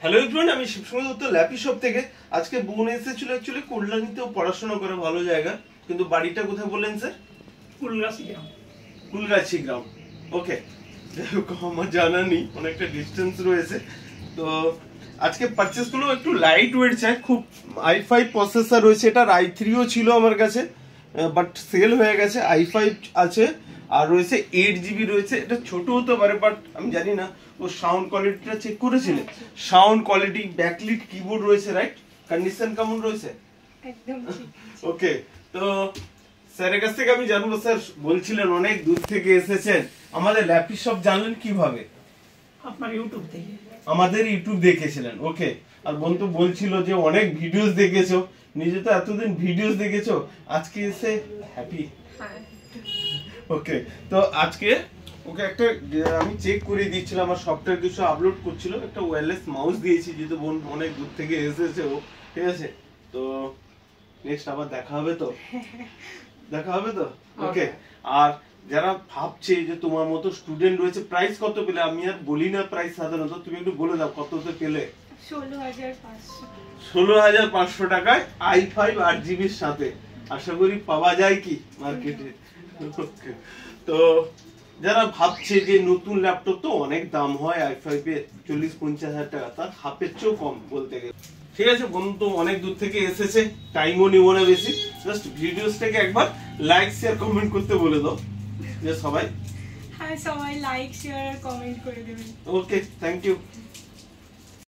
Hello everyone, আমি শিবসময় Dutta lappy shop থেকে। আজকে বোন এসেছিল অ্যাকচুয়ালি কল্যাণীতেও পড়াশোনা করে, ভালো জায়গা, কিন্তু বাড়িটা কোথায় বললেন স্যার? কুলগাছি গ্রাম। ওকে, আমার জানা নেই, অনেকটা ডিস্টেন্স রয়েছে। তো আজকে পারচেস গুলো একটু লাইট ওয়েট চাই, খুব i5 প্রসেসর রয়েছে, এটা i3ও ছিল আমার কাছে, বাট সেল হয়ে গেছে। i5 আছে আর রয়েছে 8GB রয়েছে। এটা ছোট হতে পারে, বাট আমি জানি না। ও সাউন্ড কোয়ালিটিটা চেক করেছিলেন? সাউন্ড কোয়ালিটি, ব্যাকলিট কিবোর্ড রয়েছে, রাইট? কন্ডিশন কেমন রয়েছে? একদম ঠিক। ওকে, তো স্যারের কাছ থেকে আমি জানবো। স্যার বলছিলেন অনেক দূর থেকে এসেছেন, আমাদের ল্যাপি শপ জানলেন কিভাবে? আপনার ইউটিউব থেকে। আমাদের ইউটিউব দেখেছিলেন, ওকে। আর বন্ধু বলছিল যে অনেক ভিডিওস দেখেছো, নিজে তো এতদিন ভিডিওস দেখেছো, আজকে এসে হ্যাপি। ওকে, তো আজকে ওকে একটা আমি চেক করে দিচ্ছিলাম, আমার সফটওয়্যার কিছু আপলোড করছিল, একটা ওয়্যারলেস মাউস দিয়েছি, যেহেতু বোন অনেক দূর থেকে এসেছে ও, ঠিক আছে? তো নেক্সট আবার দেখা হবে তো, দেখা হবে তো, ওকে। আর যারা ভাবছে যে তোমার মতো স্টুডেন্ট রয়েছে, প্রাইস কত পেলে? আমি আর বলি না প্রাইস, সাধারণত তুমি একটু বলে দাও কততে পেলে। 16,500 টাকায় i5 8GB এর সাথে। আশা করি পাওয়া যায় কি মার্কেটে। তো যারা ভাবছে যে নতুন ল্যাপটপ তো অনেক দাম হয়, i5 এ 40-50 হাজার টাকা, তার হাফের চেয়েও কম বলতে গেলে। ঠিক আছে, বন্ধু অনেক দূর থেকে এসেছে, টাইমও নিব না বেশি, জাস্ট ভিডিওসটাকে একবার লাইক শেয়ার কমেন্ট করতে বলে দাও যে সবাই। হ্যাঁ, সবাই লাইক শেয়ার আর কমেন্ট করে দেবেন। ওকে, থ্যাংক ইউ।